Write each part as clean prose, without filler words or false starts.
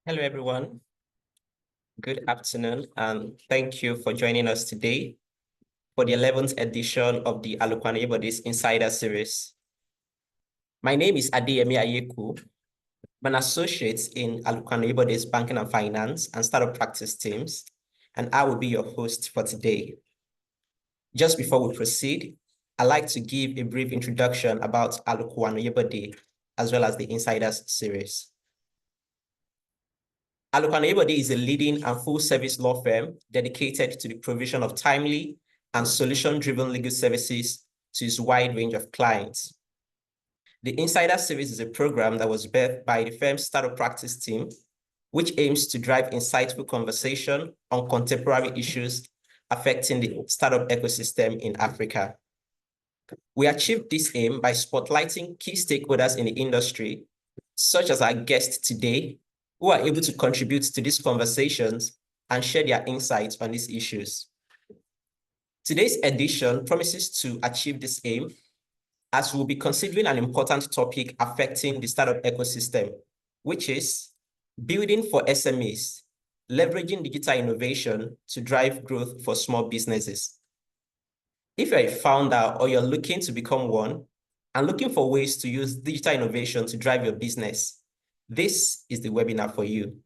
Hello, everyone. Good afternoon, and thank you for joining us today for the 11th edition of the Aluko Oyebode's Insider Series. My name is Adeyemi Ayeku. I'm an associate in Aluko Oyebode's Banking and Finance and Startup Practice teams, and I will be your host for today. Just before we proceed, I'd like to give a brief introduction about Aluko Oyebode, as well as the Insiders Series. Aluko Oyebode is a leading and full-service law firm dedicated to the provision of timely and solution-driven legal services to its wide range of clients. The Insider Series is a program that was birthed by the firm's startup practice team, which aims to drive insightful conversation on contemporary issues affecting the startup ecosystem in Africa. We achieved this aim by spotlighting key stakeholders in the industry, such as our guest today, who are able to contribute to these conversations and share their insights on these issues. Today's edition promises to achieve this aim, as we'll be considering an important topic affecting the startup ecosystem, which is building for SMEs, leveraging digital innovation to drive growth for small businesses. If you're a founder or you're looking to become one and looking for ways to use digital innovation to drive your business, this is the webinar for you.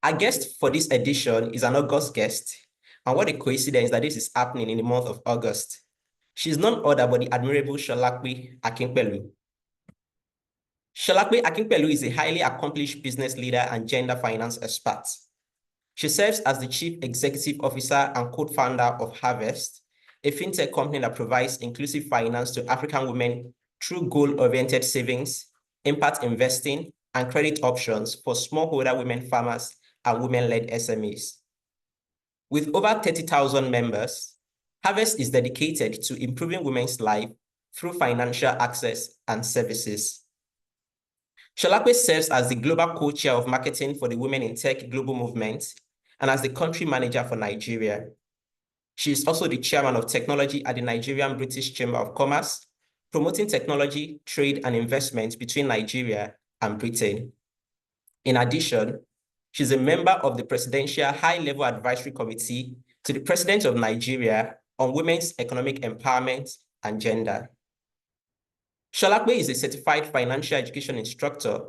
Our guest for this edition is an August guest, and what a coincidence that this is happening in the month of August. She's none other but the admirable Solape Akinpelu. Solape Akinpelu is a highly accomplished business leader and gender finance expert. She serves as the Chief Executive Officer and co-founder of HerVest, a fintech company that provides inclusive finance to African women through goal-oriented savings, impact investing, and credit options for smallholder women farmers and women-led SMEs. With over 30,000 members, HerVest is dedicated to improving women's life through financial access and services. Solape serves as the global co-chair of marketing for the Women in Tech Global Movement and as the country manager for Nigeria. She is also the chairman of technology at the Nigerian British Chamber of Commerce, promoting technology, trade, and investment between Nigeria and Britain. In addition, she's a member of the Presidential High-Level Advisory Committee to the President of Nigeria on Women's Economic Empowerment and Gender. Solape is a certified financial education instructor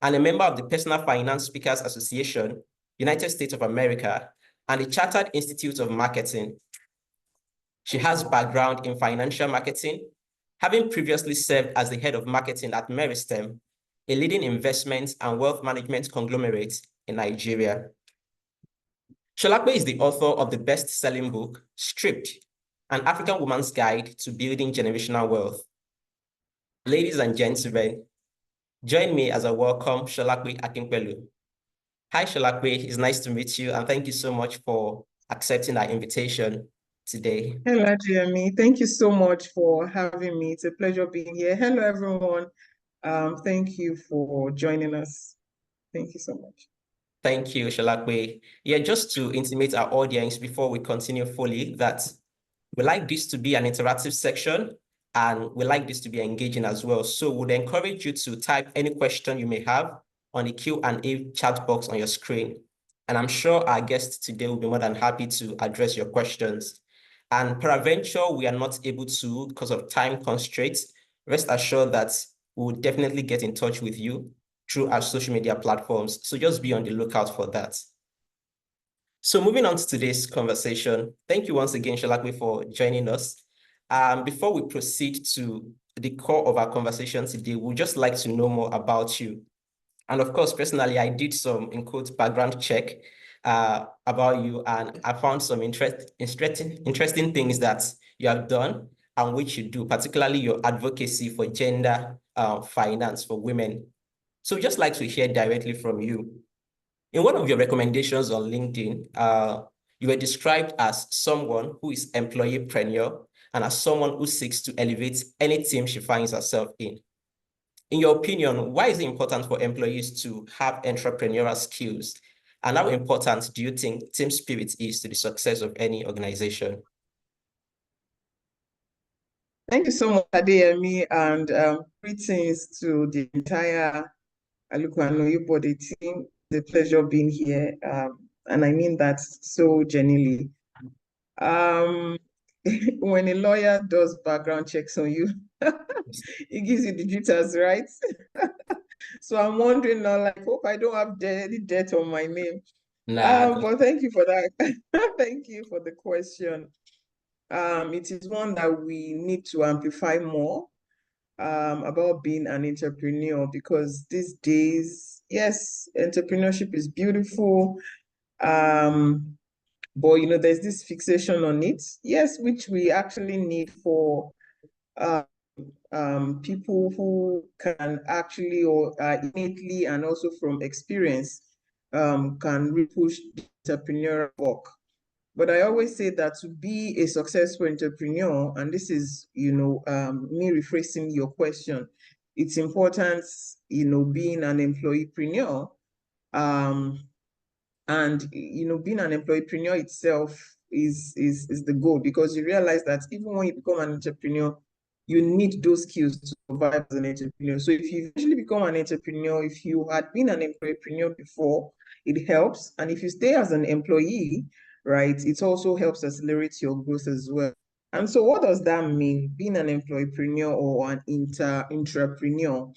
and a member of the Personal Finance Speakers Association, United States of America, and the Chartered Institute of Marketing. She has background in financial marketing, having previously served as the head of marketing at Meristem, a leading investment and wealth management conglomerate in Nigeria. Solape is the author of the best-selling book, Stripped, An African Woman's Guide to Building Generational Wealth. Ladies and gentlemen, join me as I welcome Solape Akinpelu. Hi, Solape. It's nice to meet you, and thank you so much for accepting our invitation today. Hello, Adeyemi. Thank you so much for having me. It's a pleasure being here. Hello, everyone. Thank you for joining us. Thank you so much. Thank you, Solape. Yeah, just to intimate our audience before we continue fully, that we like this to be an interactive section, and we like this to be engaging as well. So we'd encourage you to type any question you may have on the Q&A chat box on your screen. And I'm sure our guest today will be more than happy to address your questions. And peradventure, we are not able to because of time constraints, rest assured that we will definitely get in touch with you through our social media platforms. So just be on the lookout for that. So moving on to today's conversation, thank you once again, Solape, for joining us. Before we proceed to the core of our conversation today, we'd just like to know more about you. And of course, personally, I did some, in quotes, background check about you, and I found some interesting things that you have done and which you do, particularly your advocacy for gender finance for women. So just like to hear directly from you. In one of your recommendations on LinkedIn, you were described as someone who is employeepreneur and as someone who seeks to elevate any team she finds herself in. In your opinion, why is it important for employees to have entrepreneurial skills? And how important do you think team spirit is to the success of any organization? Thank you so much, Adeyemi, and greetings to the entire Aluko Oyebode team. It's a pleasure being here, and I mean that so genuinely. When a lawyer does background checks on you, it gives you the details, right? So I'm wondering now, like, hope I don't have any debt on my name. Nah. But thank you for that. Thank you for the question. It is one that we need to amplify more about being an entrepreneur, because these days, yes, entrepreneurship is beautiful. But there's this fixation on it, yes, which we actually need for people who can actually or innately and also from experience can really push the entrepreneurial work. But I always say that to be a successful entrepreneur, and this is, me rephrasing your question, it's important, being an employeepreneur. And being an employeepreneur itself is the goal, because you realize that even when you become an entrepreneur, you need those skills to survive as an entrepreneur. So if you eventually become an entrepreneur, if you had been an employeepreneur before, it helps. And if you stay as an employee, right, it also helps accelerate your growth as well. And so what does that mean, being an employeepreneur or an intrapreneur?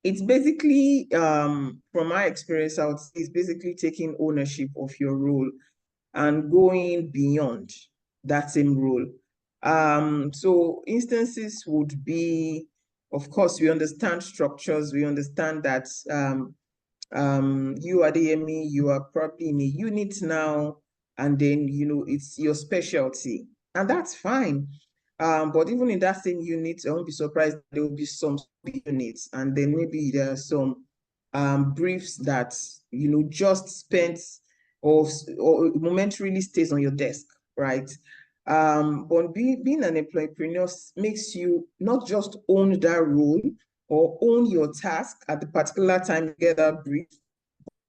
It's basically, from my experience, I would say it's basically taking ownership of your role and going beyond that same role. So instances would be, of course, we understand structures. We understand that you, Adeyemi, you are probably in a unit now, and then, it's your specialty, and that's fine. But even in that same unit, I won't be surprised there will be some units, and then maybe there are some briefs that, just spent or momentarily stays on your desk, right? But being an entrepreneur makes you not just own that role or own your task at the particular time you get that brief,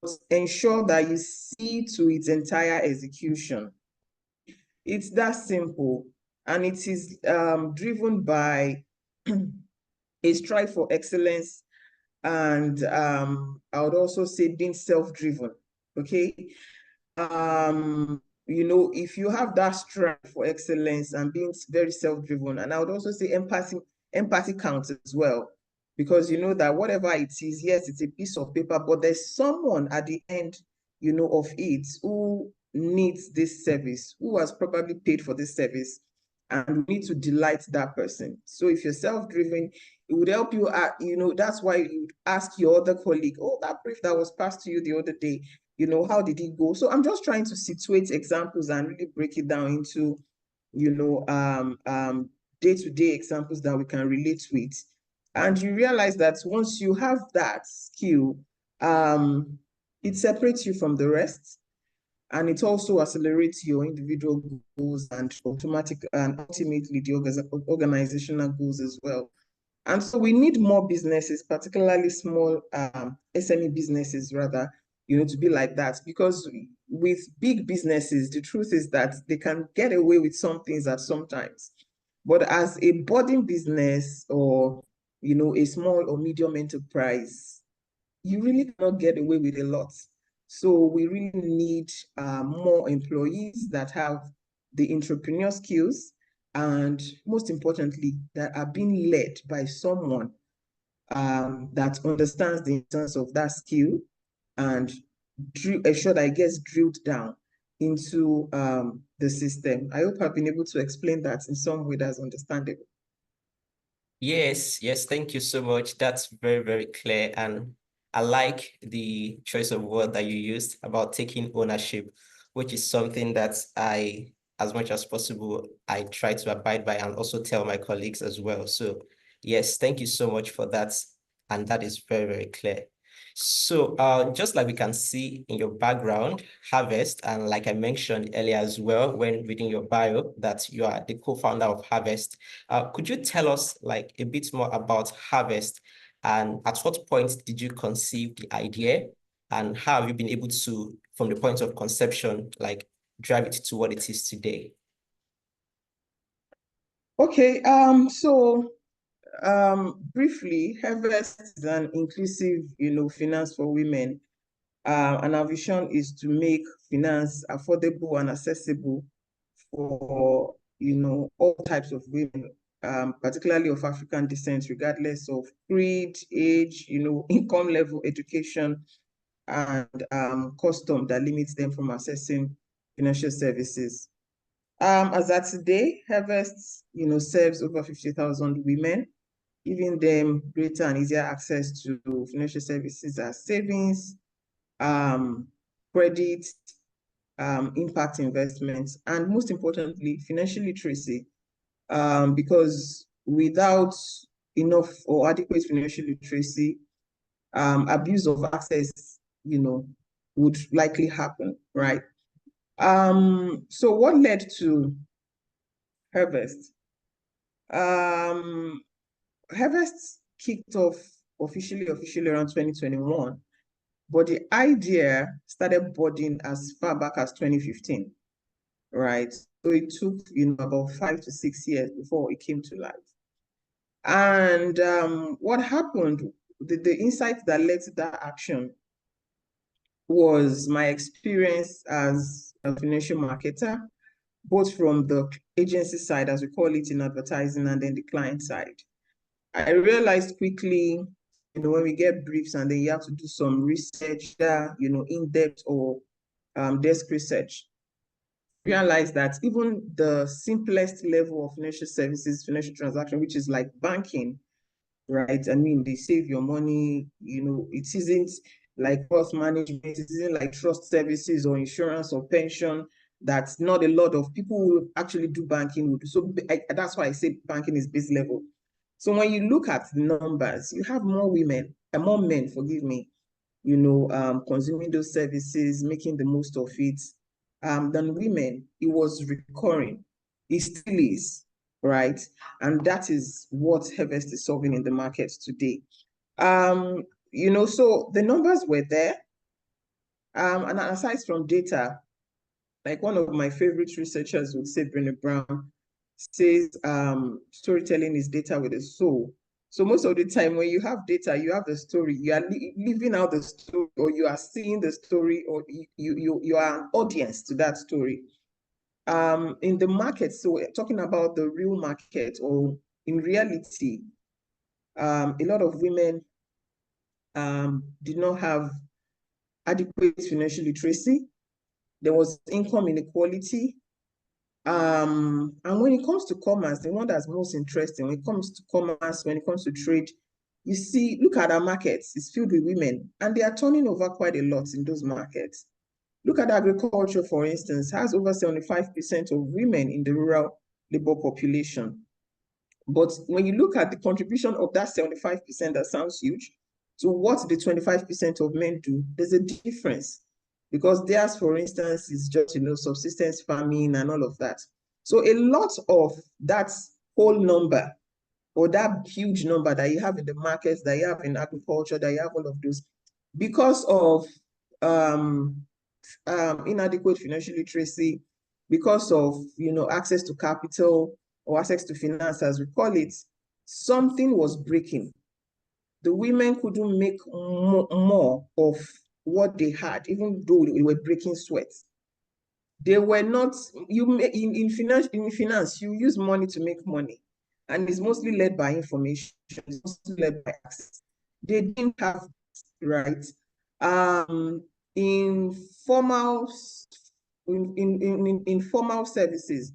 but ensure that you see to its entire execution. It's that simple, and it is driven by a strive for excellence, and I would also say being self-driven. Okay. If you have that strive for excellence and being very self-driven, and I would also say empathy counts as well, because you know that whatever it is, yes, it's a piece of paper, but there's someone at the end, of it who needs this service, who has probably paid for this service, and we need to delight that person. So if you're self-driven, it would help you, that's why you would ask your other colleague, oh, that brief that was passed to you the other day, how did it go? So I'm just trying to situate examples and really break it down into, day-to-day examples that we can relate with. And you realize that once you have that skill, it separates you from the rest, and it also accelerates your individual goals and ultimately the organizational goals as well. And so we need more businesses, particularly small SME businesses rather, to be like that, because with big businesses, the truth is that they can get away with some things at sometimes. But as a budding business or, a small or medium enterprise, you really cannot get away with a lot. So we really need more employees that have the entrepreneur skills, and most importantly, that are being led by someone that understands the importance of that skill and ensure that it gets drilled down into the system. I hope I've been able to explain that in some way that's understandable. Yes, thank you so much. That's very, very clear. And I like the choice of word that you used about taking ownership, which is something that as much as possible, I try to abide by and also tell my colleagues as well. So yes, thank you so much for that. And that is very, very clear. So just like we can see in your background, HerVest, and like I mentioned earlier as well, when reading your bio, that you are the co-founder of HerVest. Could you tell us like a bit more about HerVest, and at what point did you conceive the idea, and how have you been able to, from the point of conception, like drive it to what it is today? Okay, briefly, HerVest is an inclusive, finance for women. And our vision is to make finance affordable and accessible for, all types of women, particularly of African descent, regardless of creed, age, income level, education, and custom that limits them from accessing financial services. As at today, HerVest, serves over 50,000 women, giving them greater and easier access to financial services as savings, credit, impact investments, and most importantly, financial literacy, because without enough or adequate financial literacy, abuse of access, would likely happen, right? So what led to HerVest? HerVest kicked off officially around 2021, but the idea started budding as far back as 2015, right? So it took, about 5 to 6 years before it came to life. And what happened, the insight that led to that action was my experience as a financial marketer, both from the agency side, as we call it in advertising, and then the client side. I realized quickly, when we get briefs and then you have to do some research there, in-depth or desk research, realize that even the simplest level of financial services, financial transaction, which is like banking, right? I mean, they save your money, it isn't like wealth management, it isn't like trust services or insurance or pension. That's not a lot of people who actually do banking would do. So that's why I say banking is base level. So when you look at the numbers, you have more women and more men, forgive me, consuming those services, making the most of it, than women. It was recurring. It still is, right? And that is what HerVest is solving in the market today. So the numbers were there. And aside from data, like one of my favorite researchers would say, Brené Brown, says storytelling is data with a soul. So most of the time when you have data, you have the story, you are living out the story, or you are seeing the story, or you are an audience to that story. In the market, so we're talking about the real market, or in reality, a lot of women did not have adequate financial literacy. There was income inequality. And when it comes to commerce, the one that's most interesting, when it comes to commerce, when it comes to trade, you see, look at our markets, it's filled with women, and they are turning over quite a lot in those markets. Look at agriculture, for instance, has over 75% of women in the rural labor population. But when you look at the contribution of that 75%, that sounds huge, to what the 25% of men do, there's a difference. Because theirs, for instance, is just, subsistence farming and all of that. So a lot of that whole number, or that huge number that you have in the markets, that you have in agriculture, that you have all of those, because of inadequate financial literacy, because of, access to capital or access to finance, as we call it, something was breaking. The women couldn't make more of what they had, even though they were breaking sweat. They were not, in finance, you use money to make money. And it's mostly led by information, it's mostly led by access. They didn't have, right? In formal in formal services,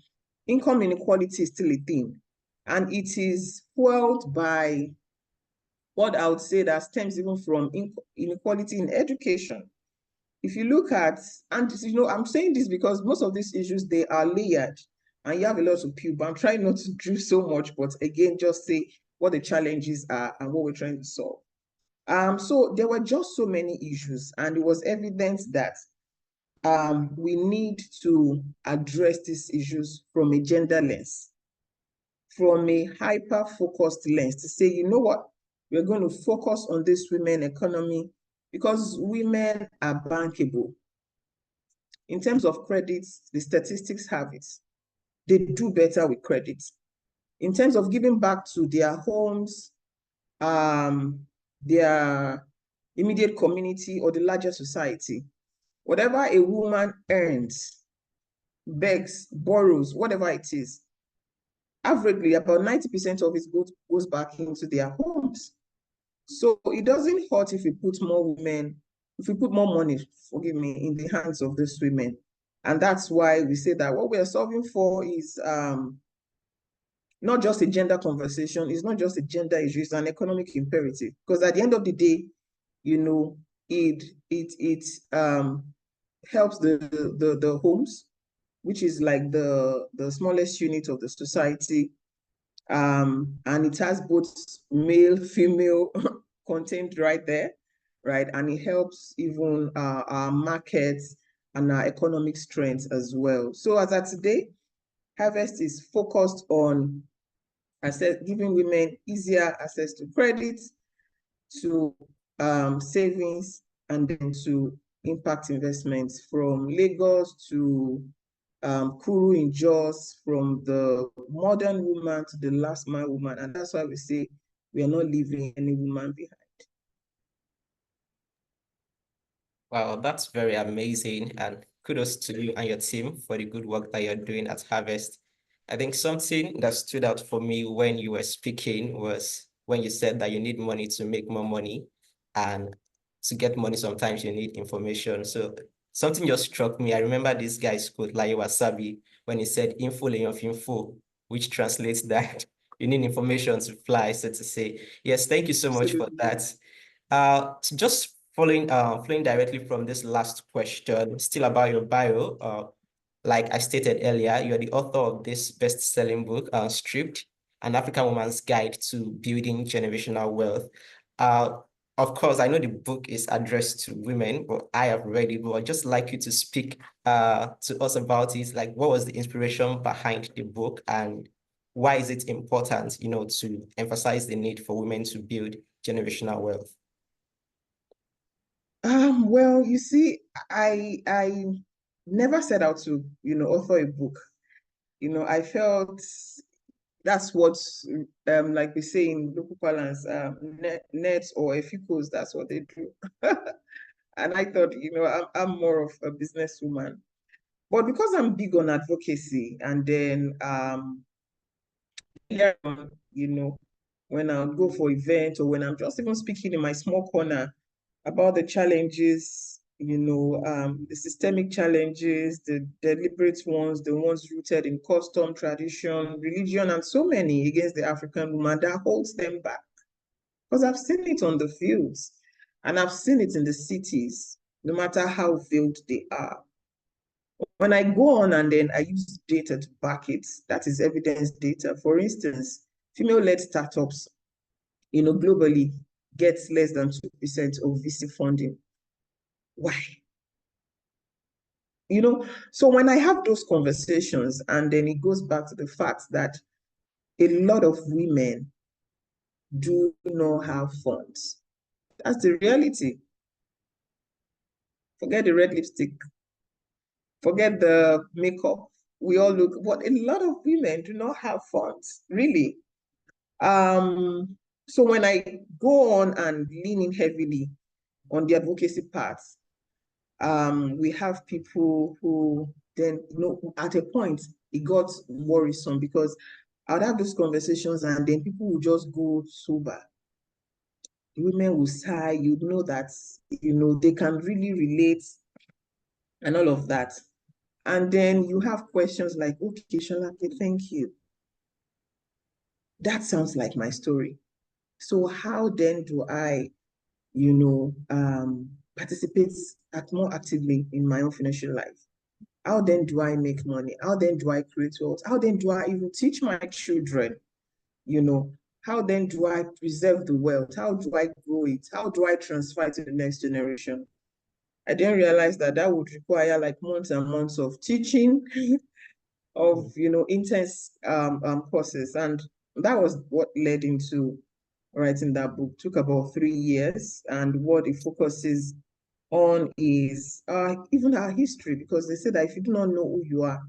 income inequality is still a thing. And it is fueled by what I would say that stems even from inequality in education. If you look at, and I'm saying this because most of these issues, they are layered and you have a lot to peel, but I'm trying not to do so much, but again, just say what the challenges are and what we're trying to solve. So there were just so many issues, and it was evident that we need to address these issues from a gender lens, from a hyper-focused lens, to say, you know what, we're going to focus on this women economy because women are bankable. In terms of credits, the statistics have it. They do better with credit. In terms of giving back to their homes, their immediate community, or the larger society, whatever a woman earns, begs, borrows, whatever it is, averagely about 90% of it goes back into their homes. So it doesn't hurt if we put more women, if we put more money, forgive me, in the hands of these women. And that's why we say that what we are solving for is not just a gender conversation, it's not just a gender issue, it's an economic imperative. Because at the end of the day, it helps the homes, which is like the smallest unit of the society. And it has both male, female content right there, right? And it helps even our markets and our economic strength as well. So as of today, HerVest is focused on giving women easier access to credit, to savings, and then to impact investments, from Lagos to Kuru in Jos, from the modern woman to the last mile woman. And that's why we say we are not leaving any woman behind. Wow, that's very amazing. And kudos to you and your team for the good work that you're doing at HerVest. I think something that stood out for me when you were speaking was when you said that you need money to make more money. And to get money, sometimes you need information. So something just struck me. I remember this guy's quote, Laye Wasabi, when he said, info of info, which translates that you need information to fly, so to say. Yes, thank you so much for that. So just flowing directly from this last question, still about your bio, like I stated earlier, you're the author of this best-selling book, Stripped, An African Woman's Guide to Building Generational Wealth. Of course, I know the book is addressed to women, but I have read it, but I'd just like you to speak to us about it. Like, what was the inspiration behind the book, and why is it important, to emphasize the need for women to build generational wealth? Well, you see, I never set out to, author a book. I felt that's what, like we say in local parlance, nets or efikos, that's what they do. And I thought, I'm more of a businesswoman. But because I'm big on advocacy, and then, when I go for events, or when I'm just even speaking in my small corner about the challenges, the systemic challenges, the deliberate ones, the ones rooted in custom, tradition, religion, and so many against the African woman that holds them back. Because I've seen it on the fields, and I've seen it in the cities, no matter how veiled they are. When I go on and then I use data to back it, that is evidence data. For instance, female-led startups, globally gets less than 2% of VC funding. Why? So when I have those conversations, and then it goes back to the fact that a lot of women do not have funds. That's the reality. Forget the red lipstick. Forget the makeup. We all look, but a lot of women do not have funds, really. So when I go on and lean in heavily on the advocacy part, We have people who then, at a point, it got worrisome because I'd have those conversations and then people would just go sober. Women will sigh, you know that, they can really relate and all of that. And then you have questions like, okay, Solape, thank you. That sounds like my story. So how then do I, participate more actively in my own financial life? How then do I make money? How then do I create wealth? How then do I even teach my children? How then do I preserve the wealth? How do I grow it? How do I transfer it to the next generation? I didn't realize that would require like months and months of teaching, of intense courses, and that was what led into writing that book. Took about 3 years, and what it focuses on is even our history, because they say that if you do not know who you are,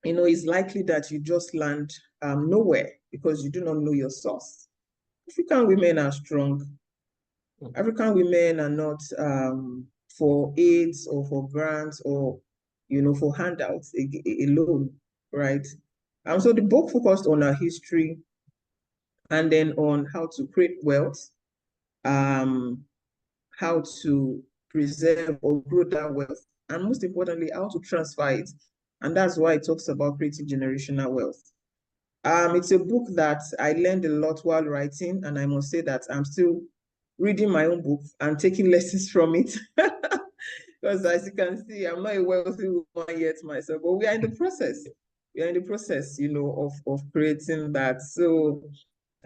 it's likely that you just land nowhere because you do not know your source. African women are strong. African women are not for aids or for grants or for handouts alone, right? So the book focused on our history and then on how to create wealth, how to preserve or grow that wealth, and most importantly, how to transfer it. And that's why it talks about creating generational wealth. It's a book that I learned a lot while writing, and I must say that I'm still reading my own book and taking lessons from it. Because as you can see, I'm not a wealthy woman yet myself, but we are in the process. We are in the process, of creating that. So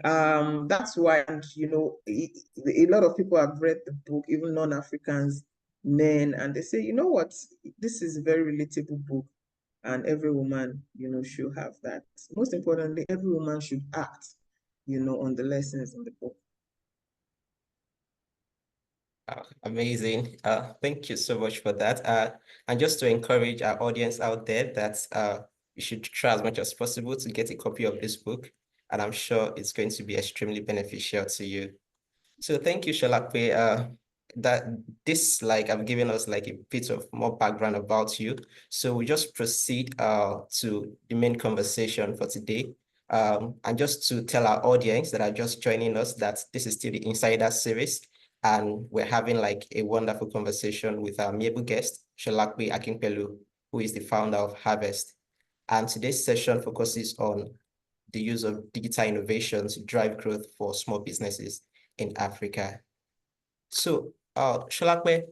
that's why, and a lot of people have read the book, even non-Africans, men, and they say, you know what, this is a very relatable book, and every woman, should have that. Most importantly, every woman should act, on the lessons in the book. Amazing. Thank you so much for that. And just to encourage our audience out there that you should try as much as possible to get a copy of this book. And I'm sure it's going to be extremely beneficial to you. So thank you, Solape. That this, like, I've given us like a bit of more background about you. So we just proceed to the main conversation for today. And just to tell our audience that are just joining us that this is still the Insider series, and we're having like a wonderful conversation with our amiable guest, Solape Akinpelu, who is the founder of HerVest. And today's session focuses on the use of digital innovation to drive growth for small businesses in Africa. So, Sholakwe,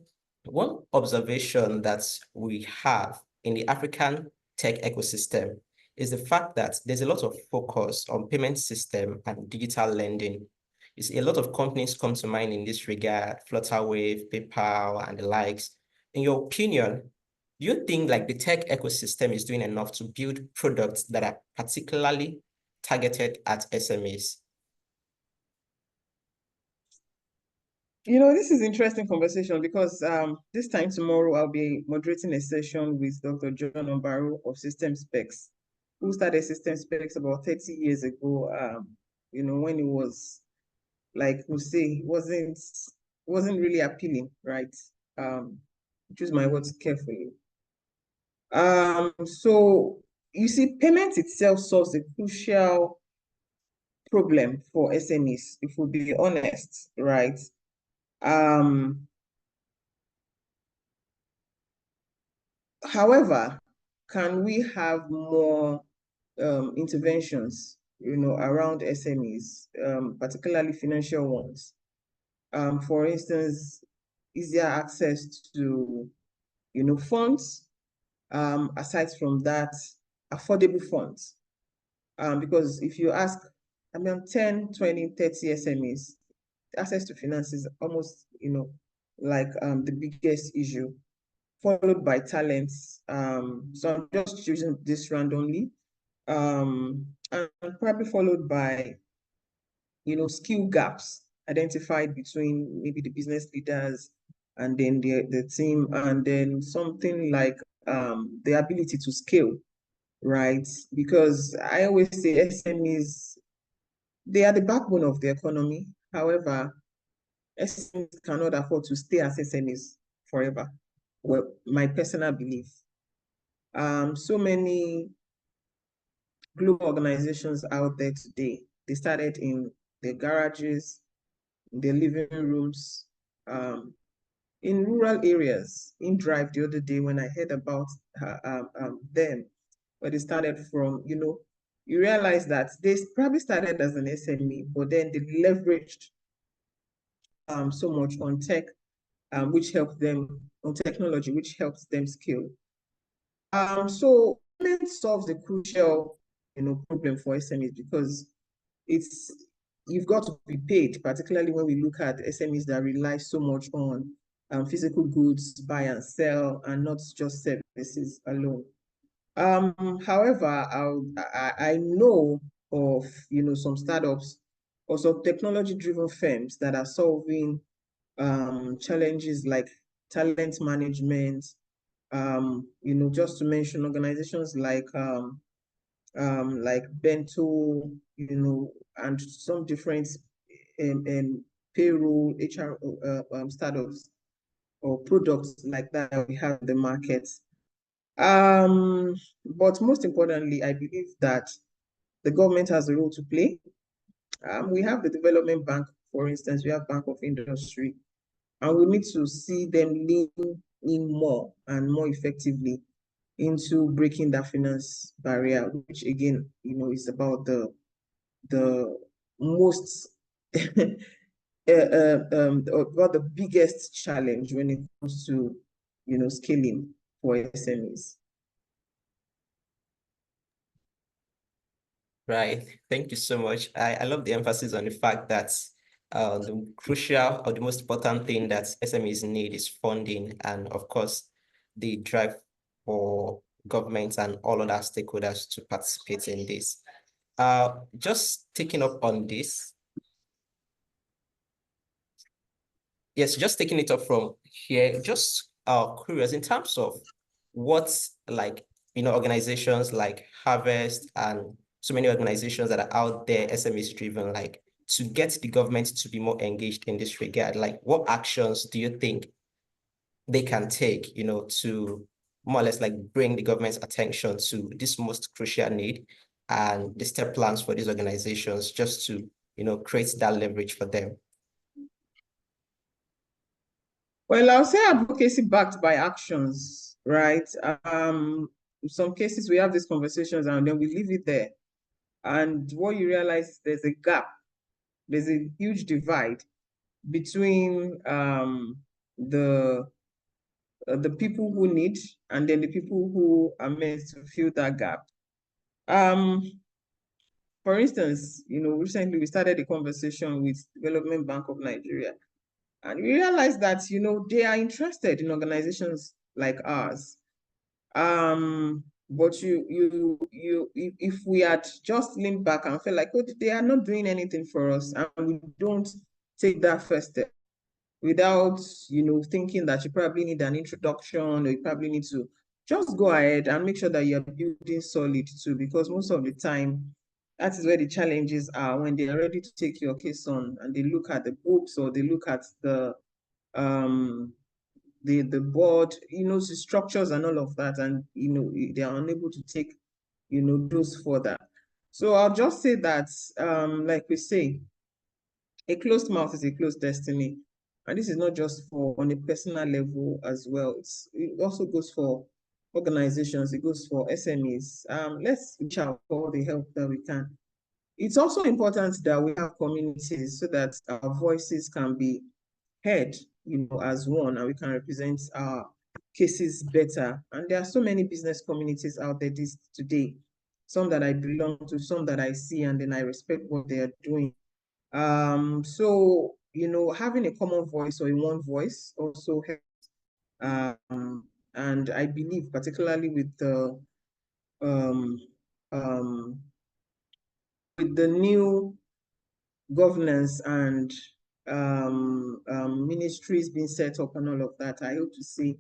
one observation that we have in the African tech ecosystem is the fact that there's a lot of focus on payment system and digital lending. You see, a lot of companies come to mind in this regard, Flutterwave, PayPal, and the likes. In your opinion, do you think like the tech ecosystem is doing enough to build products that are particularly targeted at SMEs? This is interesting conversation because this time tomorrow I'll be moderating a session with Dr. John Ombaro of System Specs, who started System Specs about 30 years ago. When it was like we say, wasn't really appealing, right? Choose my words carefully. So you see, payment itself solves a crucial problem for SMEs, if we'll be honest, right? However, can we have more interventions, around SMEs, particularly financial ones? For instance, easier access to, funds. Aside from that, affordable funds. Because if you ask, 10, 20, 30 SMEs, access to finance is almost, like the biggest issue, followed by talents. So I'm just choosing this randomly. And probably followed by, skill gaps identified between maybe the business leaders and then the team, and then something like the ability to scale, right? Because I always say SMEs, they are the backbone of the economy. However, SMEs cannot afford to stay as SMEs forever. well, my personal belief. So many global organizations out there today, they started in their garages, in their living rooms, in rural areas. In Drive the other day when I heard about them, where they started from, you realize that they probably started as an SME, but then they leveraged so much on tech, which helped them, on technology, which helps them scale. So payment solves the crucial, problem for SMEs, because you've got to be paid, particularly when we look at SMEs that rely so much on physical goods, buy and sell, and not just services alone. However, I know of some startups or some technology-driven firms that are solving challenges like talent management, just to mention organizations like Bento, and some different payroll HR startups or products like that we have in the market. But most importantly, I believe that the government has a role to play. We have the development bank, for instance, we have Bank of Industry, and we need to see them lean in more and more effectively into breaking that finance barrier, which again, is about the most about the biggest challenge when it comes to scaling for SMEs. Right. Thank you so much. I love the emphasis on the fact that the crucial or the most important thing that SMEs need is funding, and of course, the drive for governments and all other stakeholders to participate in this. Just taking up on this. Yes, just taking it up from here, just curious in terms of what's like, organizations like HerVest and so many organizations that are out there, SMEs driven, like to get the government to be more engaged in this regard, like what actions do you think they can take, to more or less like bring the government's attention to this most crucial need and the step plans for these organizations just to, create that leverage for them? Well, I'll say advocacy backed by actions, right? In some cases, we have these conversations and then we leave it there. And what you realize is there's a gap, there's a huge divide between the people who need and then the people who are meant to fill that gap. For instance, recently we started a conversation with Development Bank of Nigeria, and we realized that, they are interested in organizations like ours. But if we had just leaned back and felt like, oh, they are not doing anything for us, and we don't take that first step without, thinking that you probably need an introduction, or you probably need to just go ahead and make sure that you're building solid too, because most of the time, that is where the challenges are when they are ready to take your case on and they look at the books or they look at the board, the structures and all of that, and they are unable to take those further. So I'll just say that like we say, a closed mouth is a closed destiny, and this is not just for on a personal level as well. It also goes for organizations, it goes for SMEs. Let's reach out for all the help that we can. It's also important that we have communities so that our voices can be heard, as one, and we can represent our cases better. And there are so many business communities out there today, some that I belong to, some that I see, and then I respect what they are doing. So, having a common voice or a one voice also helps. And I believe, particularly with the new governance and ministries being set up and all of that, I hope to see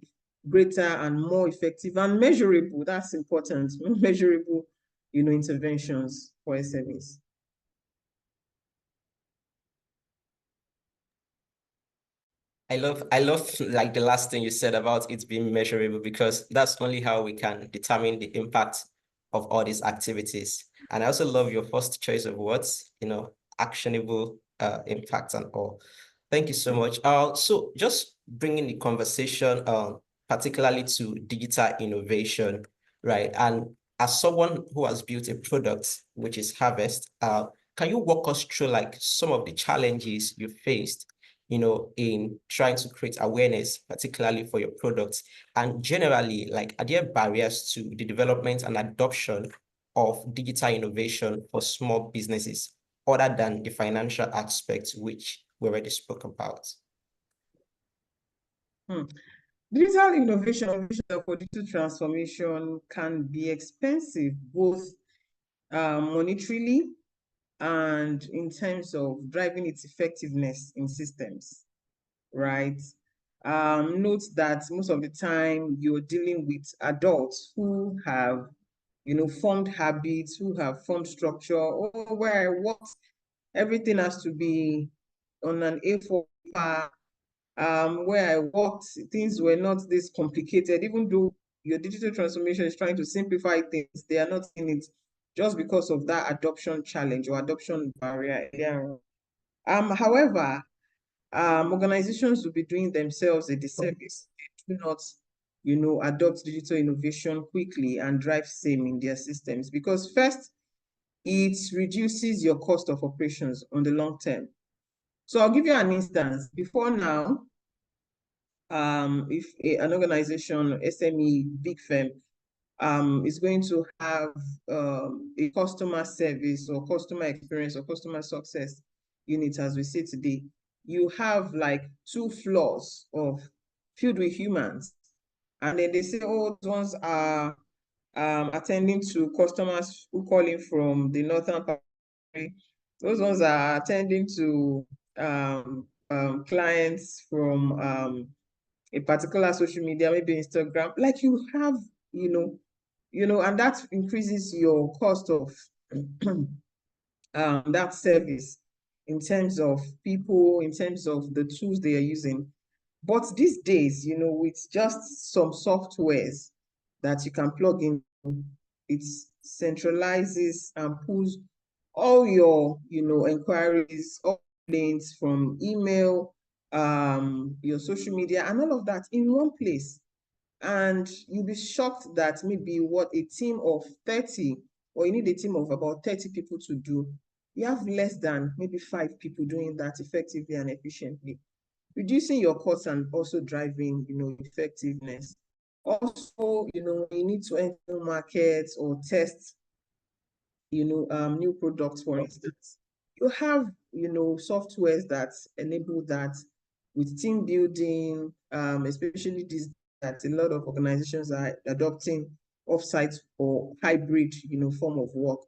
greater and more effective and measurable, that's important, measurable, interventions for SMEs. I love like the last thing you said about it being measurable, because that's only how we can determine the impact of all these activities. And I also love your first choice of words, actionable impact and all. Thank you so much. So just bringing the conversation particularly to digital innovation, right? And as someone who has built a product, which is HerVest, can you walk us through like some of the challenges you faced in trying to create awareness, particularly for your products? And generally, like, are there barriers to the development and adoption of digital innovation for small businesses other than the financial aspects, which we already spoke about? Digital innovation for digital transformation can be expensive, both monetarily and in terms of driving its effectiveness in systems, right? Note that most of the time you're dealing with adults who have, formed habits, who have formed structure, or where I work, everything has to be on an A4 paper. Where I worked, things were not this complicated, even though your digital transformation is trying to simplify things, they are not in it just because of that adoption challenge or adoption barrier earlier on. However, organizations will be doing themselves a disservice. They do not, adopt digital innovation quickly and drive same in their systems, because first, it reduces your cost of operations on the long term. So I'll give you an instance. Before now, if an organization, SME, big firm, is going to have a customer service or customer experience or customer success unit, as we say today, you have like 2 floors filled with humans. And then they say, oh, those ones are attending to customers who call in from the northern part. Those ones are attending to clients from a particular social media, maybe Instagram. Like you have, and that increases your cost of that service in terms of people, in terms of the tools they are using. But these days, with just some softwares that you can plug in, it centralizes and pulls all your, inquiries, all links from email, your social media, and all of that in one place. And you'll be shocked that maybe what a team of 30, or you need a team of about 30 people to do, you have less than maybe 5 people doing that effectively and efficiently, reducing your costs and also driving, effectiveness. Also, you need to enter markets or test, new products, for instance. You have, softwares that enable that with team building, especially these that a lot of organizations are adopting offsite or hybrid, form of work.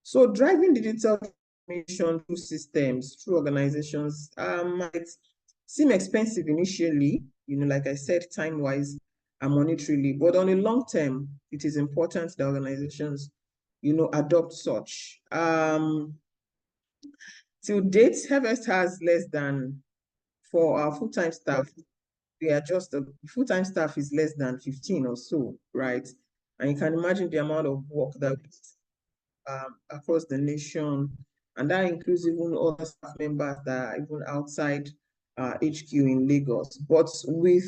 So driving digital transformation through systems, through organizations, might seem expensive initially, like I said, time-wise and monetarily, but on a long term, it is important that organizations, adopt such. Till date, HerVest has less than, for our full-time staff, we are just, full-time staff is less than 15 or so, right? And you can imagine the amount of work that across the nation, and that includes even other staff members that are even outside HQ in Lagos. But with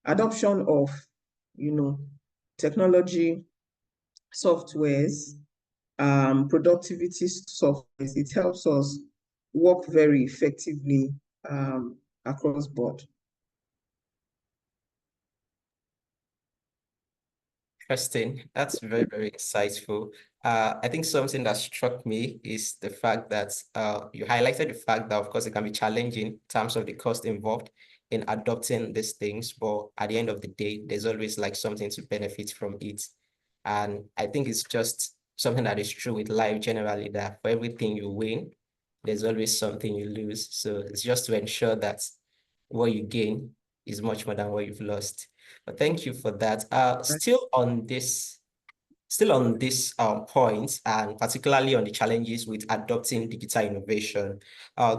adoption of, technology softwares, productivity softwares, it helps us work very effectively across board. Interesting. That's very, very insightful. I think something that struck me is the fact that you highlighted the fact that, of course, it can be challenging in terms of the cost involved in adopting these things, but at the end of the day, there's always like something to benefit from it. And I think it's just something that is true with life generally, that for everything you win, there's always something you lose. So it's just to ensure that what you gain is much more than what you've lost. But thank you for that. Still on this Still on this point, and particularly on the challenges with adopting digital innovation.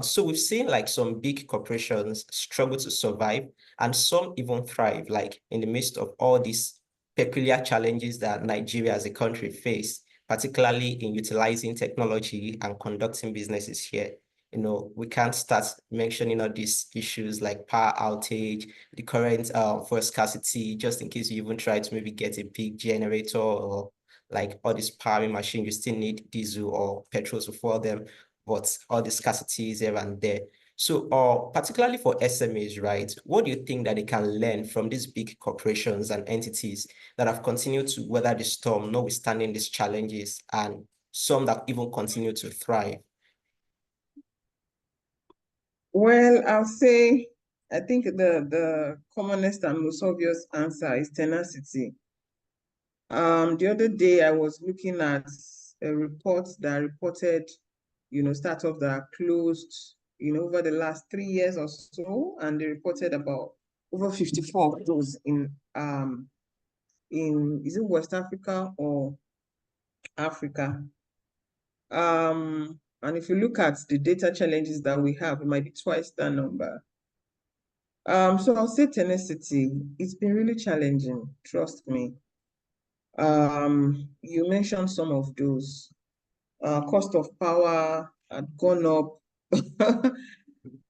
So we've seen like some big corporations struggle to survive and some even thrive, like in the midst of all these peculiar challenges that Nigeria as a country face, particularly in utilizing technology and conducting businesses here. You know, we can't start mentioning all these issues like power outage, the current fuel scarcity, just in case you even try to maybe get a big generator or like all these powering machines, you still need diesel or petrol to fuel them, but all the scarcity is here and there. So, particularly for SMEs, right? What do you think that they can learn from these big corporations and entities that have continued to weather the storm, notwithstanding these challenges, and some that even continue to thrive? Well, I'll say, I think the commonest and most obvious answer is tenacity. The other day I was looking at a report that reported, startups that are closed, over the last 3 years or so, and they reported about over 54 of those in is it West Africa or Africa? And if you look at the data challenges that we have, it might be twice that number. So I'll say tenacity. It's been really challenging, trust me. You mentioned some of those. Cost of power had gone up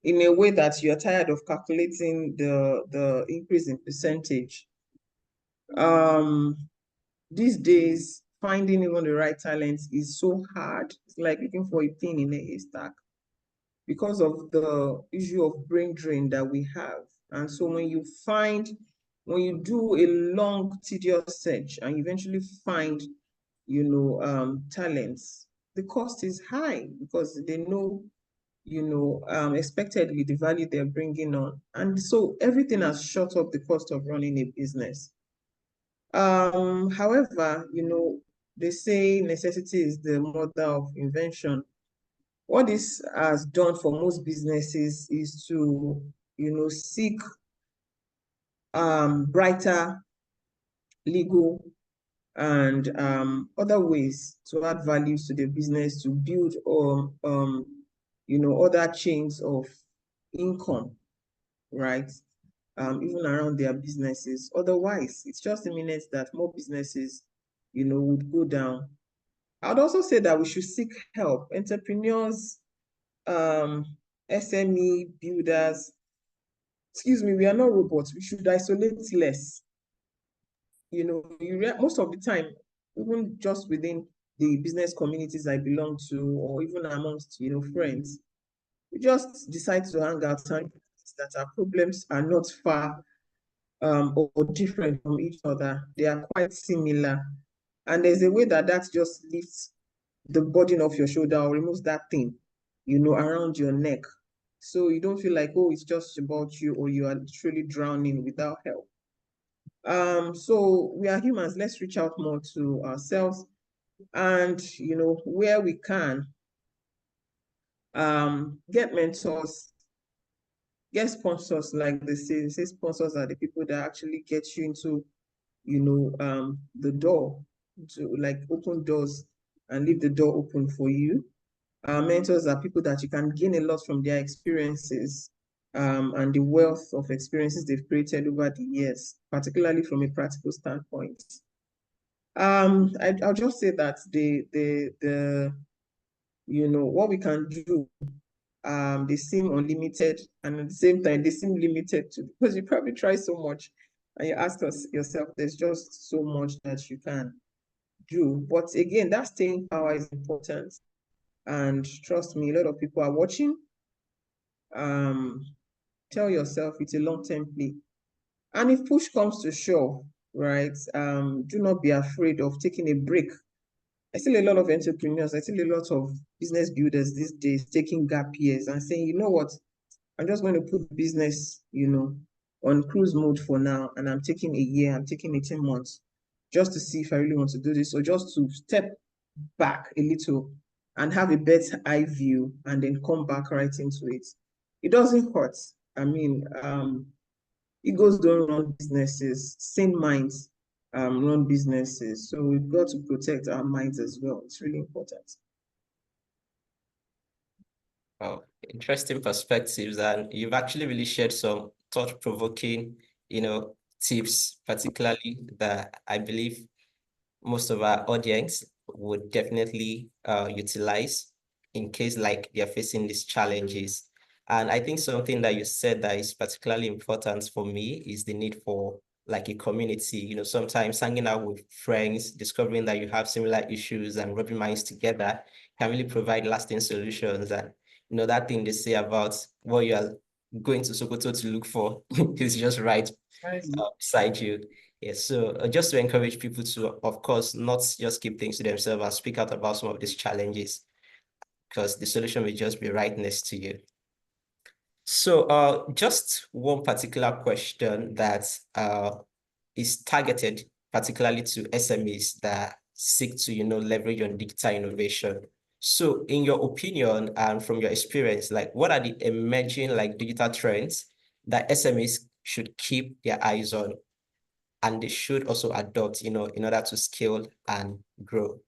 in a way that you're tired of calculating the increase in percentage. These days, finding even the right talent is so hard. It's like looking for a pin in a haystack because of the issue of brain drain that we have. And so when you do a long, tedious search and eventually find, talents, the cost is high because they know, expectedly the value they're bringing on. And so everything has shot up the cost of running a business. However, they say necessity is the mother of invention. What this has done for most businesses is to, seek brighter legal and other ways to add values to the business, to build other chains of income, right? Even around their businesses. Otherwise, it's just imminent that more businesses, would go down. I would also say that we should seek help. Entrepreneurs, SME builders, excuse me, we are not robots. We should isolate less. Most of the time, even just within the business communities I belong to, or even amongst, friends, we just decide to hang out and that our problems are not far or different from each other. They are quite similar. And there's a way that just lifts the burden off your shoulder or removes that thing, around your neck. So you don't feel like, oh, it's just about you or you are truly drowning without help. So we are humans, let's reach out more to ourselves and, where we can, get mentors, get sponsors, like they say sponsors are the people that actually get you into, the door, to like open doors and leave the door open for you. Mentors are people that you can gain a lot from their experiences and the wealth of experiences they've created over the years, particularly from a practical standpoint. I'll just say that what we can do, they seem unlimited, and at the same time they seem limited too, because you probably try so much and you ask yourself, there's just so much that you can do. But again, that staying power is important. And trust me, a lot of people are watching. Tell yourself it's a long-term play. And if push comes to shove, right, do not be afraid of taking a break. I see a lot of entrepreneurs, I see a lot of business builders these days taking gap years and saying, you know what, I'm just going to put the business, on cruise mode for now, and I'm taking a year, I'm taking 18 months just to see if I really want to do this, or just to step back a little and have a better eye view and then come back right into it. It doesn't hurt. I mean, egos don't run businesses, sane minds run businesses. So we've got to protect our minds as well. It's really important. Oh, interesting perspectives, and you've actually really shared some thought-provoking, tips, particularly that I believe most of our audience would definitely utilize in case like they're facing these challenges. And I think something that you said that is particularly important for me is the need for like a community, sometimes hanging out with friends, discovering that you have similar issues and rubbing minds together can really provide lasting solutions. And, that thing they say about what you are going to Sokoto to look for is just right beside you. Yes, so just to encourage people to, of course, not just keep things to themselves and speak out about some of these challenges, because the solution will just be right next to you. So just one particular question that is targeted particularly to SMEs that seek to, leverage on digital innovation. So in your opinion and from your experience, like what are the emerging like digital trends that SMEs should keep their eyes on and they should also adopt, in order to scale and grow?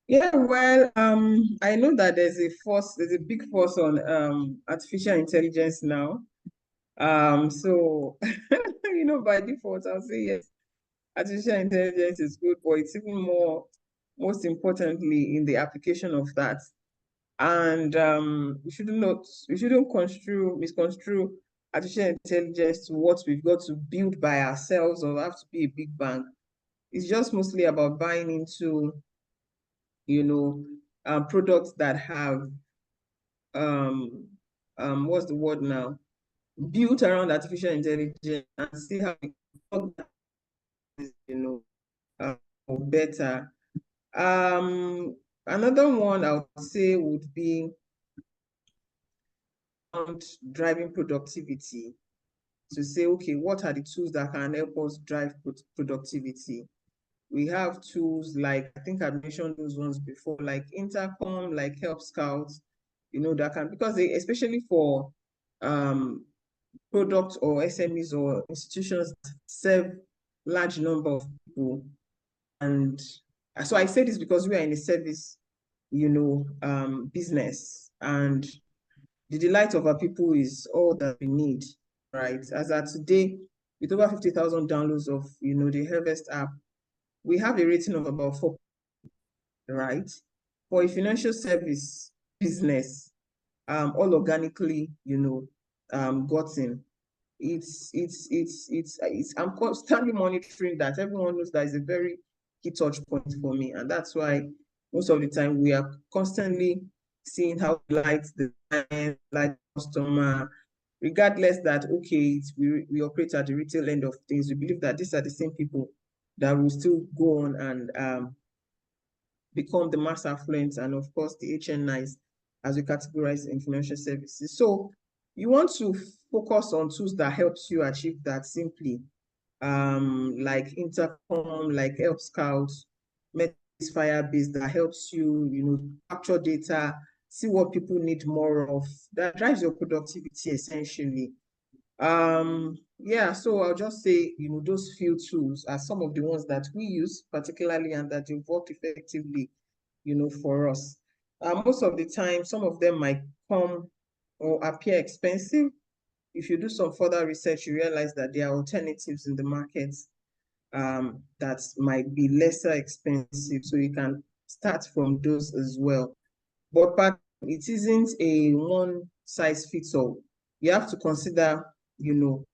Yeah, well, I know that there's a big force on artificial intelligence now. So by default, I'll say yes, artificial intelligence is good, but it's even most importantly in the application of that. And we shouldn't misconstrue artificial intelligence to what we've got to build by ourselves or have to be a big bang. It's just mostly about buying into, products that have what's the word now? Built around artificial intelligence and see how we can, better. Another one I would say would be driving productivity, to say, okay, what are the tools that can help us drive productivity? We have tools like, I think I mentioned those ones before, like Intercom, like Help Scout, that can, because they, especially for products or SMEs or institutions that serve large number of people. And so I say this because we are in a service, business, and the delight of our people is all that we need, right? As at today, with over 50,000 downloads of, the HerVest app, we have a rating of about 4, right? For a financial service business, all organically, gotten. I'm constantly monitoring that. Everyone knows that is a very key touch point for me. And that's why most of the time we are constantly seeing how we like the client, like customer, regardless that, okay, we operate at the retail end of things. We believe that these are the same people that will still go on and become the mass affluent and of course the HNIs as we categorize in financial services. So you want to focus on tools that helps you achieve that simply, like Intercom, like Help Scout, Firebase that helps you, capture data, see what people need more of. That drives your productivity essentially. Yeah, so I'll just say, those few tools are some of the ones that we use particularly and that have worked effectively, for us. Most of the time, some of them might come or appear expensive. If you do some further research, you realize that there are alternatives in the market that might be lesser expensive. So you can start from those as well. But it isn't a one size fits all. You have to consider, your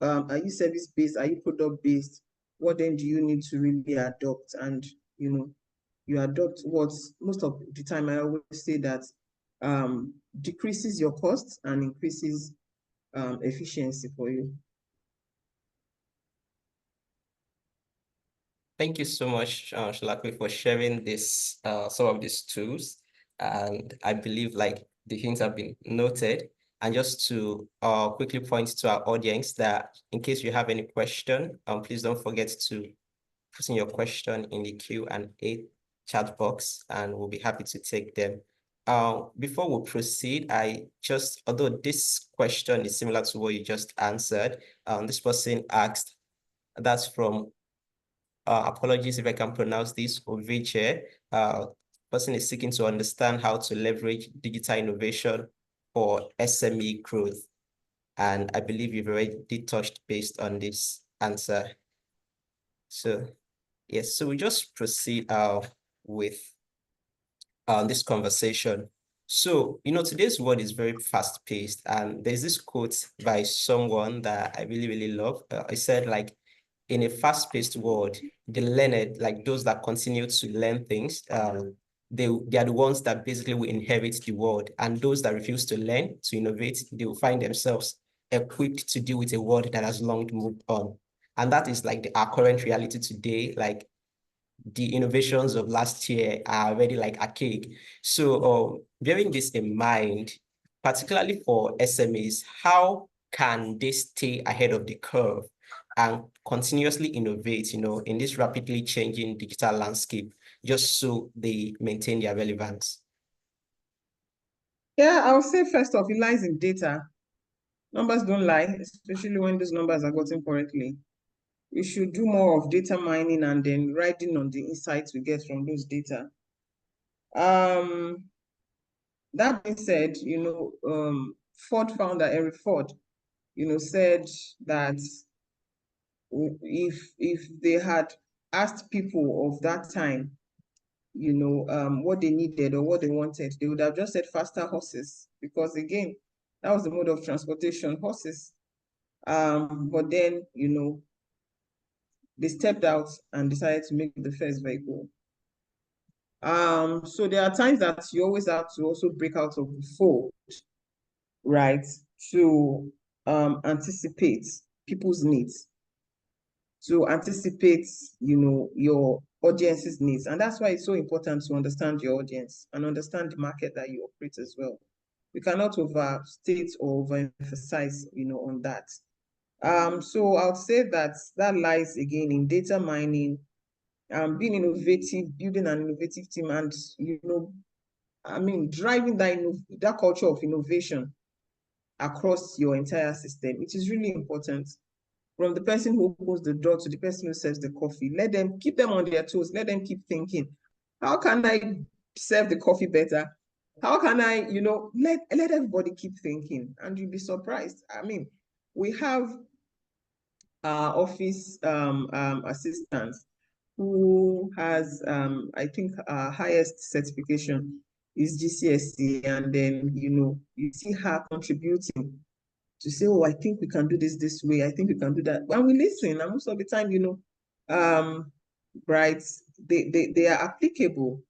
are you service based, are you product based? What then do you need to really adopt? And you adopt what most of the time I always say that decreases your costs and increases efficiency for you. Thank you so much, Solape, for sharing this some of these tools. And I believe like the hints have been noted. And just to quickly point to our audience that in case you have any question, please don't forget to put in your question in the Q&A chat box, and we'll be happy to take them Before we proceed, although this question is similar to what you just answered, this person asked, that's from, apologies if I can pronounce this, Oviche. Person is seeking to understand how to leverage digital innovation for SME growth. And I believe you've already touched based on this answer. So, yes, so we just proceed with this conversation. So, today's world is very fast-paced, and there's this quote by someone that I really, really love. I said, like, in a fast-paced world, the learned, like those that continue to learn things, they are the ones that basically will inherit the world. And those that refuse to learn, to innovate, they will find themselves equipped to deal with a world that has long moved on. And that is like our current reality today. Like, the innovations of last year are already like archaic. So bearing this in mind, particularly for SMEs, how can they stay ahead of the curve and continuously innovate, in this rapidly changing digital landscape, just so they maintain their relevance? Yeah, I would say first off, it lies in data. Numbers don't lie, especially when those numbers are gotten correctly. We should do more of data mining and then riding on the insights we get from those data. That being said, Ford founder Henry Ford, said that if they had asked people of that time, what they needed or what they wanted, they would have just said faster horses, because again, that was the mode of transportation, horses. But then, they stepped out and decided to make the first vehicle. So there are times that you always have to also break out of the fold, right? To anticipate people's needs, to anticipate, your audience's needs. And that's why it's so important to understand your audience and understand the market that you operate as well. You cannot overstate or overemphasize, on that. So I would say that lies again in data mining, being innovative, building an innovative team, and driving that culture of innovation across your entire system. It is really important. From the person who opens the door to the person who serves the coffee, keep them on their toes. Let them keep thinking, how can I serve the coffee better? How can I, let everybody keep thinking, and you'll be surprised. We have office assistants who has, I think, highest certification is GCSE, and then, you see her contributing to say, oh, I think we can do this way. I think we can do that. When we listen, and most of the time, right, they are applicable.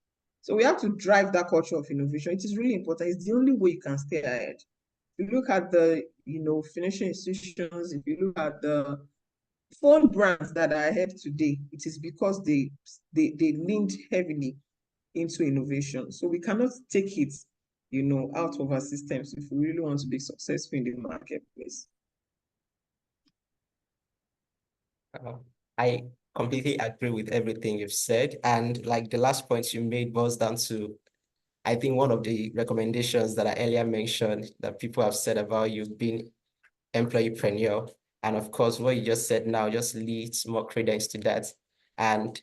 So we have to drive that culture of innovation. It is really important. It's the only way you can stay ahead. If you look at the, financial institutions, if you look at the phone brands that are ahead today, it is because they leaned heavily into innovation. So we cannot take it, out of our systems if we really want to be successful in the marketplace. I completely agree with everything you've said. And like the last point you made boils down to, I think, one of the recommendations that I earlier mentioned that people have said about you being employeepreneur. And of course, what you just said now just leads more credence to that. And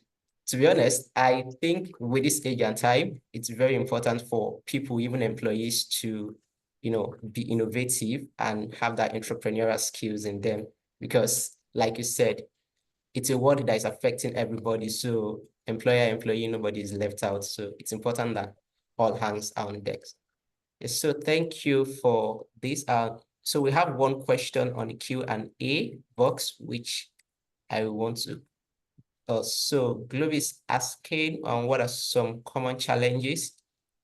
to be honest, I think with this age and time, it's very important for people, even employees, to, be innovative and have that entrepreneurial skills in them. Because like you said, it's a world that is affecting everybody. So employer, employee, nobody is left out. So it's important that all hands are on deck. Yes, so thank you for this. So we have one question on the Q&A box, which I want to. So Globe is asking what are some common challenges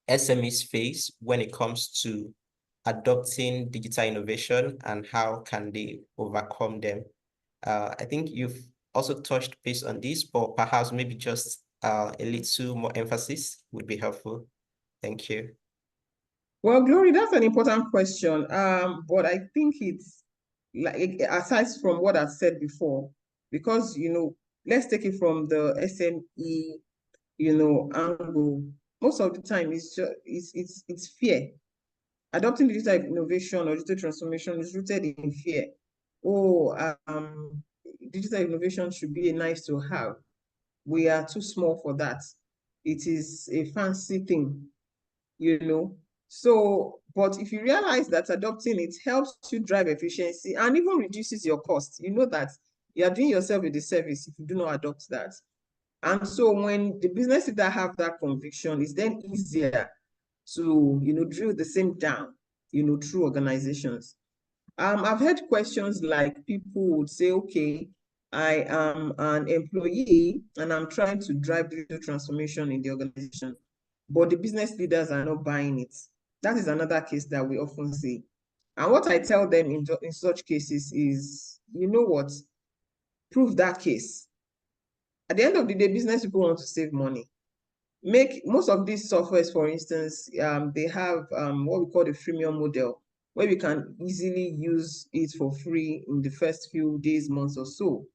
SMEs face when it comes to adopting digital innovation, and how can they overcome them? I think you've also touched base on this, but perhaps maybe just a little more emphasis would be helpful. Thank you. Well, Glory, that's an important question. But I think it's like, aside from what I said before, because, let's take it from the SME, angle. most of the time it's just it's fear. Adopting digital innovation or digital transformation is rooted in fear. Oh, digital innovation should be a nice to have. We are too small for that. It is a fancy thing, you know. So, but if you realize that adopting it helps you drive efficiency and even reduces your cost, you know that you are doing yourself a disservice if you do not adopt that. And so when the business leader have that conviction, it's then easier to, drill the same down, through organizations. I've heard questions like people would say, okay, I am an employee and I'm trying to drive digital transformation in the organization, but the business leaders are not buying it. That is another case that we often see. And what I tell them in such cases is, you know what, prove that case. At the end of the day, business people want to save money. Make most of these softwares, for instance, they have what we call the freemium model, where we can easily use it for free in the first few days, months or so.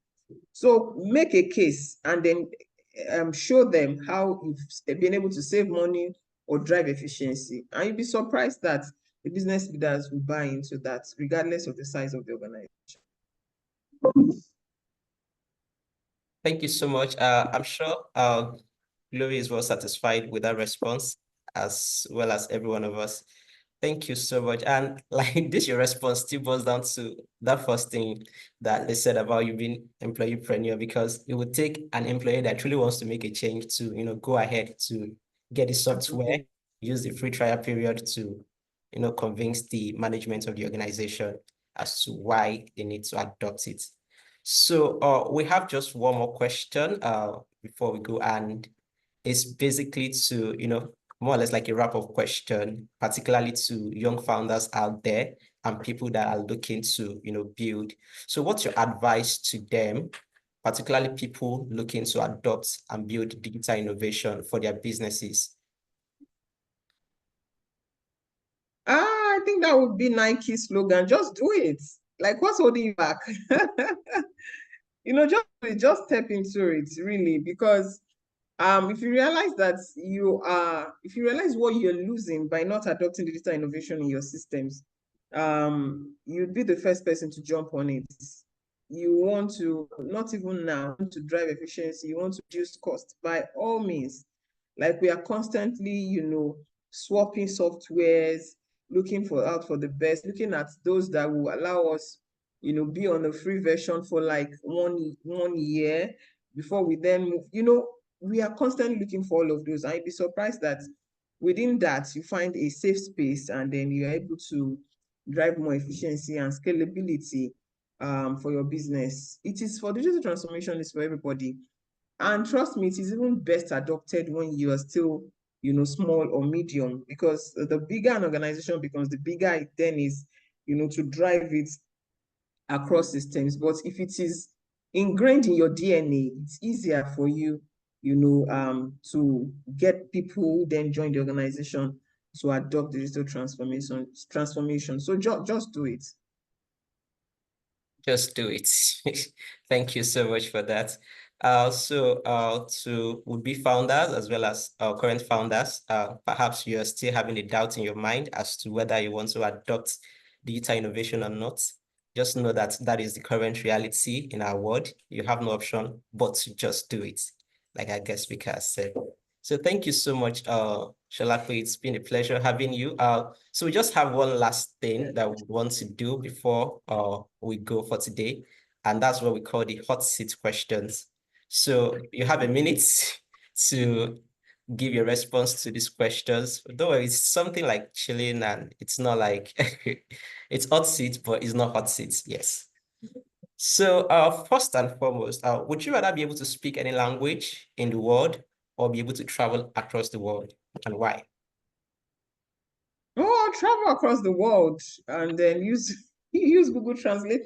So make a case and then show them how you've been able to save money or drive efficiency. And you'll be surprised that the business leaders will buy into that, regardless of the size of the organization. Thank you so much. I'm sure Glory is well satisfied with that response, as well as every one of us. Thank you so much. And like this, your response still boils down to that first thing that they said about you being employeepreneur, because it would take an employee that truly wants to make a change to, go ahead to get the software, use the free trial period to, convince the management of the organization as to why they need to adopt it. So we have just one more question before we go, and it's basically to, more or less like a wrap-up question, particularly to young founders out there and people that are looking to, build. So what's your advice to them, particularly people looking to adopt and build digital innovation for their businesses? I think that would be Nike's slogan. Just do it. Like, what's holding you back? Just step into it, really, because if you realize what you're losing by not adopting digital innovation in your systems, you'd be the first person to jump on it. You want to, not even now, to drive efficiency, you want to reduce cost by all means. Like, we are constantly, swapping softwares, looking out for the best, looking at those that will allow us, be on a free version for like one year before we then move. We are constantly looking for all of those. I'd be surprised that within that you find a safe space and then you're able to drive more efficiency and scalability for your business. It is for digital transformation, is for everybody. And trust me, it is even best adopted when you are still, small or medium, because the bigger an organization becomes, the bigger it then is, to drive it across systems. But if it is ingrained in your DNA, it's easier for you, to get people who then join the organization to adopt digital transformation. So just do it. Just do it. Thank you so much for that. To would-be founders as well as current founders, perhaps you are still having a doubt in your mind as to whether you want to adopt digital innovation or not. Just know that that is the current reality in our world. You have no option but to just do it, like our guest speaker has said. So thank you so much, Solape. It's been a pleasure having you. So we just have one last thing that we want to do before we go for today, and that's what we call the hot seat questions. So you have a minute to give your response to these questions. Though it's something like chilling, and it's not like it's hot seat, but it's not hot seat. Yes. So first and foremost, would you rather be able to speak any language in the world or be able to travel across the world, and why? Oh, travel across the world and then use Google Translator.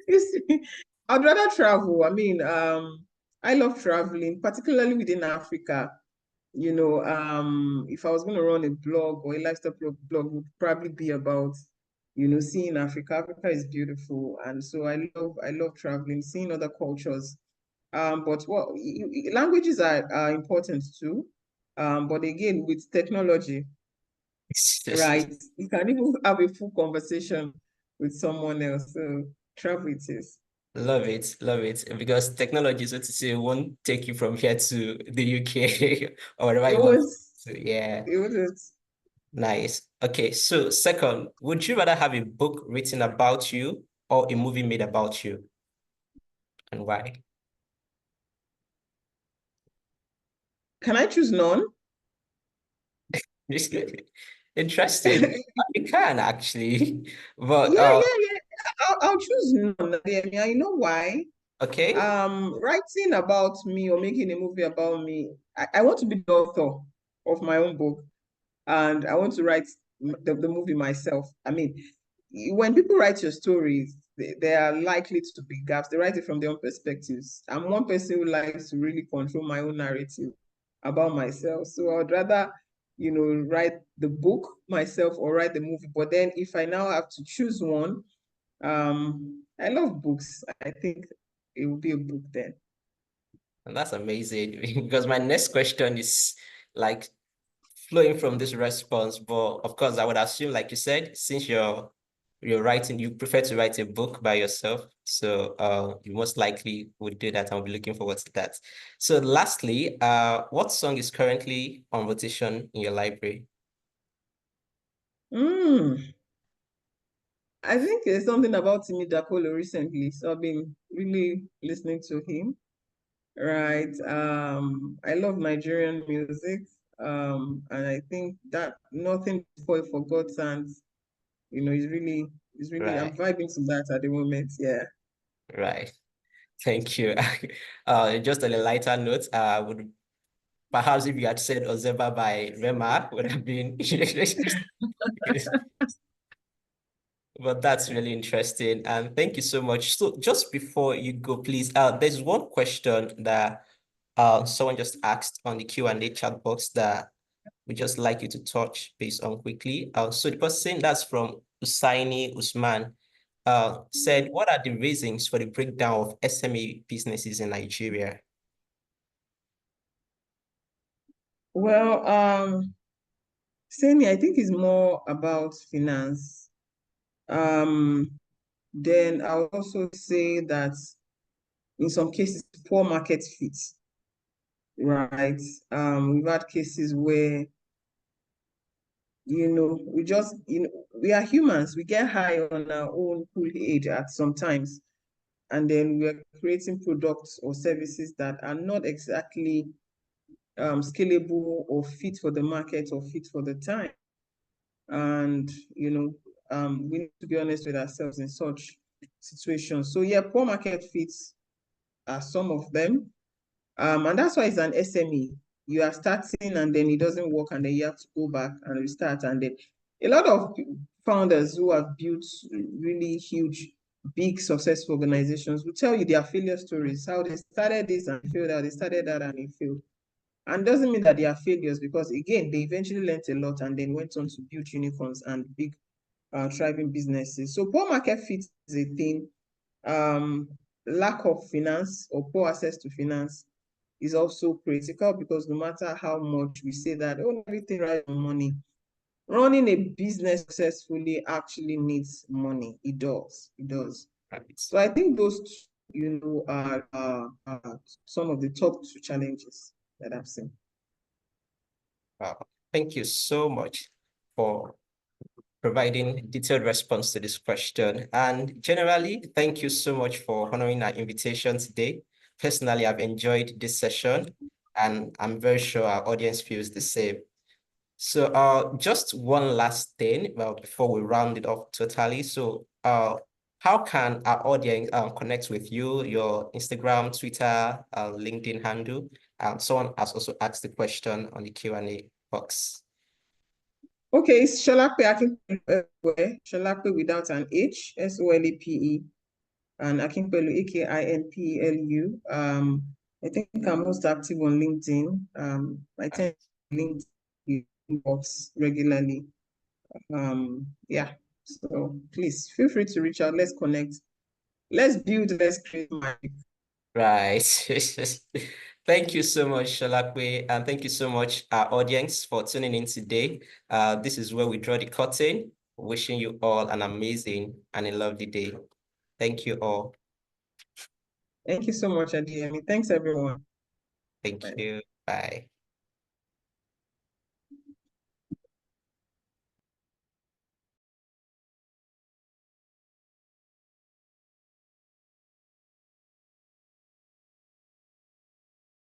You see, I'd rather travel. I mean, I love traveling, particularly within Africa. If I was going to run a blog or a lifestyle blog would probably be about, seeing Africa. Africa is beautiful, and so I love traveling, seeing other cultures, But well, languages are important too. But again, with technology, right, you can even have a full conversation with someone else. So travel it is. Love it. Because technology, so to say, won't take you from here to the UK or wherever It you want. was, So yeah, it was. nice. Okay, so second, would you rather have a book written about you or a movie made about you, and why? Can I choose none? Interesting. You can actually, but Yeah. I'll choose none. I mean, I know why. okay, Writing about me or making a movie about me, I want to be the author of my own book, and I want to write the movie myself. I mean, when people write your stories, they are likely to be gaps. They write it from their own perspectives. I'm one person who likes to really control my own narrative about myself. So I'd rather, write the book myself or write the movie. But then if I now have to choose one, I love books. I think it will be a book then. and that's amazing because my next question is like flowing from this response, but of course, I would assume, like you said, since you're writing, you prefer to write a book by yourself, so you most likely would do that. I'll be looking forward to that. So, lastly, what song is currently on rotation in your library? Mm, I think there's something about Timi Dakolo recently, so I've been really listening to him. Right. I love Nigerian music. And I think that nothing before forgotten, I'm Right, vibing to that at the moment. Yeah. right. Thank you. Just on a lighter note, would perhaps if you had said Ozeba by Rema would have been But that's really interesting. And thank you so much. So just before you go, please, there's one question that someone just asked on the Q&A chat box that we just like you to touch base on quickly. So the person that's from Usaini Usman said, what are the reasons for the breakdown of SME businesses in Nigeria? Well, Sami, I think is more about finance. Um, then I'll also say that in some cases, poor market fit, right? We've had cases where we are humans. We get high on our own cool age at sometimes, and then we are creating products or services that are not exactly scalable or fit for the market or fit for the time. And we need to be honest with ourselves in such situations. So yeah, poor market fits are some of them. And that's why it's an SME. You are starting and then it doesn't work, and then you have to go back and restart. And then a lot of founders who have built really huge, big, successful organizations will tell you their failure stories, how they started this and failed, how they started that and it failed. And doesn't mean that they are failures, because again, they eventually learned a lot and then went on to build unicorns and big thriving businesses. So poor market fit is a thing. Lack of finance or poor access to finance is also critical, because no matter how much we say that, oh, everything right on money, running a business successfully actually needs money. It does. It does. Right. So I think those two, are some of the top two challenges that I've seen. Wow. Thank you so much for providing detailed response to this question. And generally, thank you so much for honoring our invitation today. Personally, I've enjoyed this session, and I'm very sure our audience feels the same. So just one last thing, well, before we round it off totally. So how can our audience connect with you, your Instagram, Twitter, LinkedIn handle? Someone has also asked the question on the Q&A box. Okay, it's Solape Akinpelu, Solape without an H, Solepe, and Akinpelu, Akinpelu. I think I'm most active on LinkedIn. I tend to LinkedIn box regularly. Yeah. So please feel free to reach out. Let's connect. Let's build, let's create magic. Right. Thank you so much, Solape, and thank you so much, our audience, for tuning in today. This is where we draw the curtain. Wishing you all an amazing and a lovely day. Thank you all. Thank you so much, Adeyemi. Thanks, everyone. Thank Bye. you. Bye.